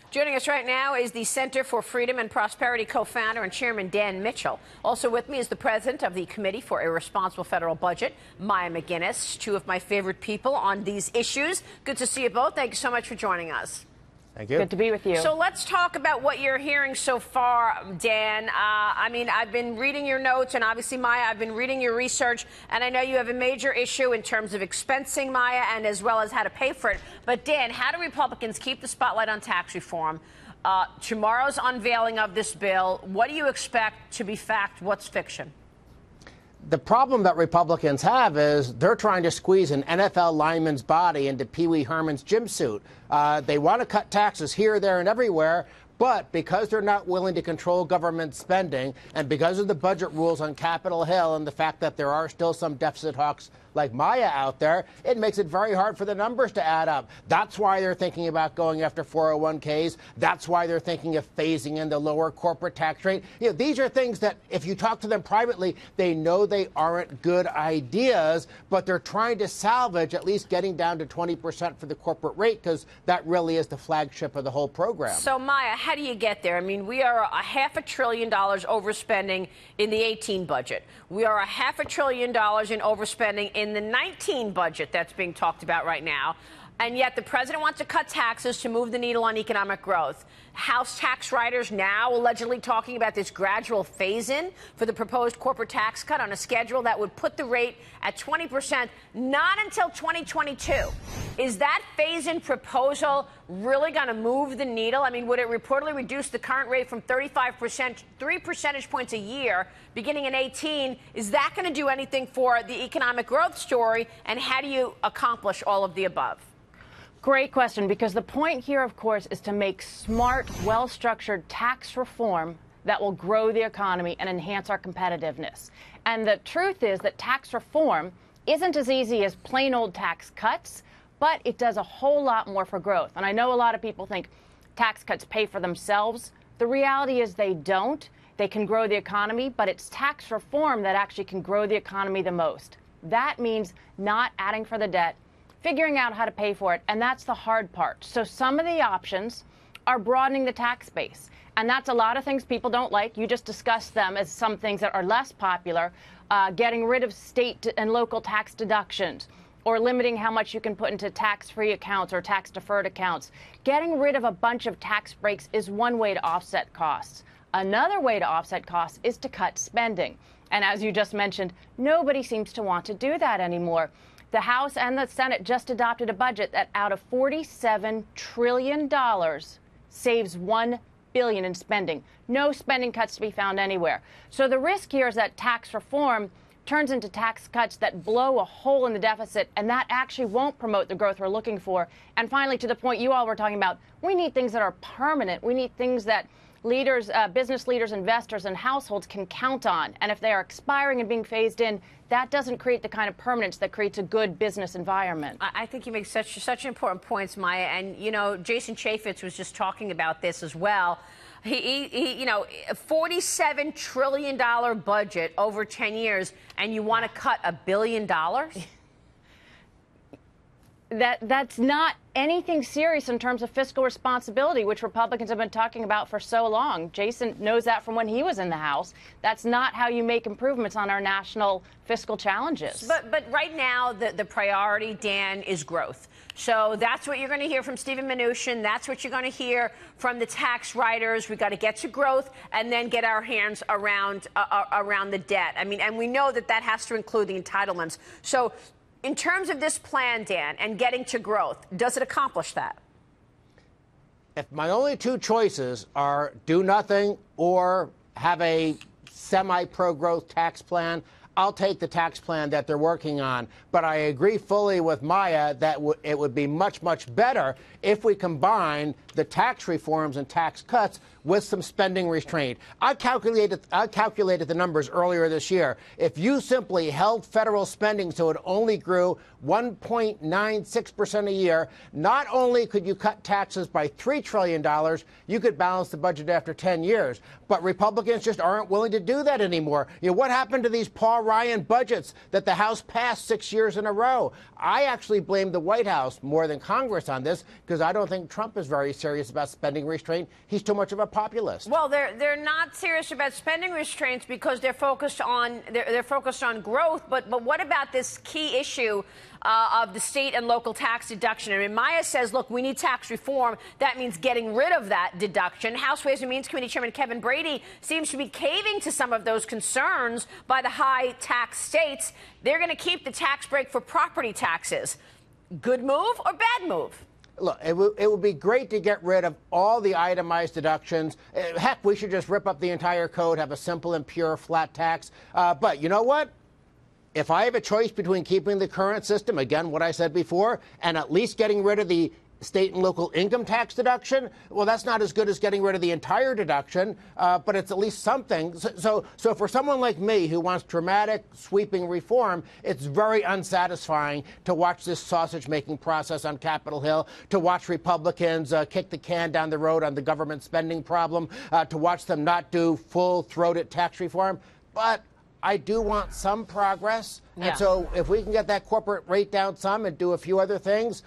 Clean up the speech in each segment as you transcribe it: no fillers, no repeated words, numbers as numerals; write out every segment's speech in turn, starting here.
Joining us right now is the Center for Freedom and Prosperity co-founder and chairman Dan Mitchell. Also with me is the president of the Committee for a Responsible Federal Budget, Maya MacGuineas, two of my favorite people on these issues. Good to see you both. Thank you so much for joining us. Thank you. Good to be with you. So let's talk about what you're hearing so far, Dan. I've been reading your notes, and obviously, Maya, I've been reading your research, and I know you have a major issue in terms of expensing, Maya, and as well as how to pay for it. But, Dan, how do Republicans keep the spotlight on tax reform? Tomorrow's unveiling of this bill, what do you expect to be fact? What's fiction? The problem that Republicans have is they're trying to squeeze an NFL lineman's body into Pee Wee Herman's gym suit. They want to cut taxes here, there, and everywhere, but because they're not willing to control government spending and because of the budget rules on Capitol Hill and the fact that there are still some deficit hawks like Maya out there, it makes it very hard for the numbers to add up. That's why they're thinking about going after 401ks. That's why they're thinking of phasing in the lower corporate tax rate. You know, these are things that if you talk to them privately, they know they aren't good ideas, but they're trying to salvage at least getting down to 20% for the corporate rate because that really is the flagship of the whole program. So, Maya, how do you get there? I mean, we are $500 billion overspending in the 18 budget. We are $500 billion in overspending in the 19 budget that's being talked about right now. And yet the president wants to cut taxes to move the needle on economic growth. House tax writers now allegedly talking about this gradual phase-in for the proposed corporate tax cut on a schedule that would put the rate at 20%, not until 2022. Is that phase-in proposal really going to move the needle? I mean, would it reportedly reduce the current rate from 35%, 3 percentage points a year, beginning in 18? Is that going to do anything for the economic growth story? And how do you accomplish all of the above? Great question, because the point here, of course, is to make smart, well-structured tax reform that will grow the economy and enhance our competitiveness. And the truth is that tax reform isn't as easy as plain old tax cuts, but it does a whole lot more for growth. And I know a lot of people think tax cuts pay for themselves. The reality is they don't. They can grow the economy, but it's tax reform that actually can grow the economy the most. That means not adding for the debt, figuring out how to pay for it, and that's the hard part. So some of the options are broadening the tax base, and that's a lot of things people don't like. You just discussed them as some things that are less popular, getting rid of state and local tax deductions, or limiting how much you can put into tax-free accounts or tax-deferred accounts. Getting rid of a bunch of tax breaks is one way to offset costs. Another way to offset costs is to cut spending. And as you just mentioned, nobody seems to want to do that anymore. The House and the Senate just adopted a budget that out of $47 trillion saves $1 billion in spending. No spending cuts to be found anywhere. So the risk here is that tax reform turns into tax cuts that blow a hole in the deficit, and that actually won't promote the growth we're looking for. And finally, to the point you all were talking about, we need things that are permanent. We need things that leaders, business leaders, investors, and households can count on. And if they are expiring and being phased in, that doesn't create the kind of permanence that creates a good business environment. I think you make such important points, Maya. And, you know, Jason Chaffetz was just talking about this as well. He a $47 trillion budget over 10 years, and you want to cut $1 billion? That's not anything serious in terms of fiscal responsibility, which Republicans have been talking about for so long. Jason knows that from when he was in the House. That's not how you make improvements on our national fiscal challenges. But right now, the priority, Dan, is growth. So that's what you're going to hear from Steven Mnuchin. That's what you're going to hear from the tax writers. We've got to get to growth and then get our hands around the debt. I mean, and we know that that has to include the entitlements. So in terms of this plan, Dan, and getting to growth, does it accomplish that? If my only two choices are do nothing or have a semi-pro-growth tax plan, I'll take the tax plan that they're working on. But I agree fully with Maya that it would be much, much better if we combine the tax reforms and tax cuts with some spending restraint. I calculated the numbers earlier this year. If you simply held federal spending so it only grew 1.96% a year, not only could you cut taxes by $3 trillion, you could balance the budget after 10 years. But Republicans just aren't willing to do that anymore. You know, what happened to these Paul Ryan budgets that the House passed 6 years in a row. I actually blame the White House more than Congress on this because I don't think Trump is very serious about spending restraint. He's too much of a populist. Well, they're not serious about spending restraints because they're focused on growth. But what about this key issue of the state and local tax deduction? I mean, Maya says, look, we need tax reform. That means getting rid of that deduction. House Ways and Means Committee Chairman Kevin Brady seems to be caving to some of those concerns by the high tax states. They're going to keep the tax break for property taxes. Good move or bad move? Look, it would be great to get rid of all the itemized deductions. Heck, we should just rip up the entire code, have a simple and pure flat tax. But you know what? If I have a choice between keeping the current system, again, what I said before, and at least getting rid of the state and local income tax deduction, well, that's not as good as getting rid of the entire deduction, but it's at least something. So for someone like me who wants dramatic, sweeping reform, it's very unsatisfying to watch this sausage-making process on Capitol Hill, to watch Republicans kick the can down the road on the government spending problem, to watch them not do full-throated tax reform. But I do want some progress. Yeah. And so if we can get that corporate rate down some and do a few other things,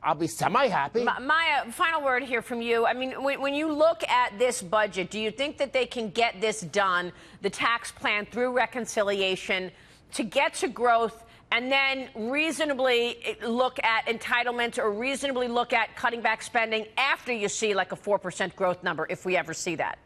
I'll be semi-happy. Maya, final word here from you. I mean, when you look at this budget, do you think that they can get this done, the tax plan, through reconciliation to get to growth and then reasonably look at entitlements or reasonably look at cutting back spending after you see like a 4% growth number, if we ever see that?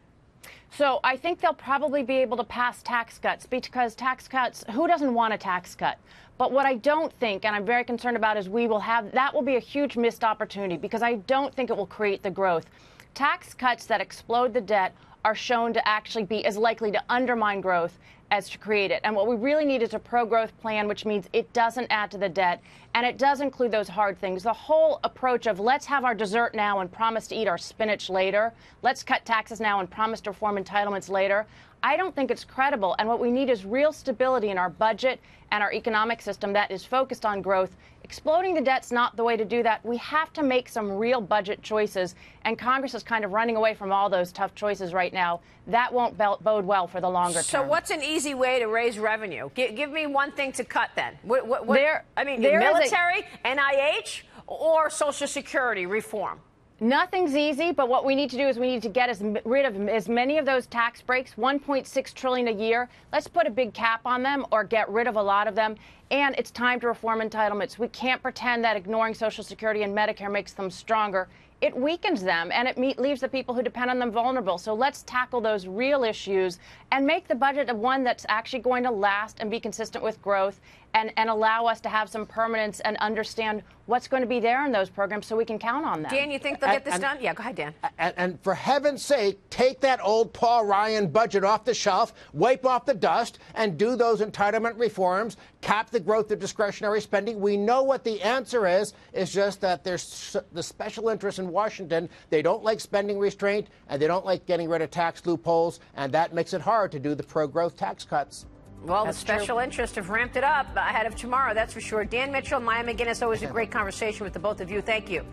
So I think they'll probably be able to pass tax cuts because tax cuts, who doesn't want a tax cut? But what I don't think, and I'm very concerned about, is that will be a huge missed opportunity because I don't think it will create the growth. Tax cuts that explode the debt are shown to actually be as likely to undermine growth as to create it. And what we really need is a pro-growth plan, which means it doesn't add to the debt, and it does include those hard things. The whole approach of let's have our dessert now and promise to eat our spinach later, let's cut taxes now and promise to reform entitlements later, I don't think it's credible. And what we need is real stability in our budget and our economic system that is focused on growth. Exploding the debt's not the way to do that. We have to make some real budget choices, and Congress is kind of running away from all those tough choices right now. That won't bode well for the longer term. So what's an easy way to raise revenue? Give me one thing to cut then. What there military, NIH, or Social Security reform? Nothing's easy, but what we need to do is we need to get rid of as many of those tax breaks, $1.6 trillion a year. Let's put a big cap on them or get rid of a lot of them. And it's time to reform entitlements. We can't pretend that ignoring Social Security and Medicare makes them stronger. It weakens them, and it leaves the people who depend on them vulnerable. So let's tackle those real issues and make the budget one that's actually going to last and be consistent with growth and allow us to have some permanence and understand what's going to be there in those programs so we can count on them. Dan, you think they'll get this done? Yeah, go ahead, Dan. And for heaven's sake, take that old Paul Ryan budget off the shelf, wipe off the dust, and do those entitlement reforms, cap the growth of discretionary spending. We know what the answer is. It's just that there's the special interests in Washington. They don't like spending restraint, and they don't like getting rid of tax loopholes, and that makes it hard to do the pro-growth tax cuts. Well, the special interests have ramped it up ahead of tomorrow, that's for sure. Dan Mitchell, Maya MacGuineas, always a great conversation with the both of you. Thank you.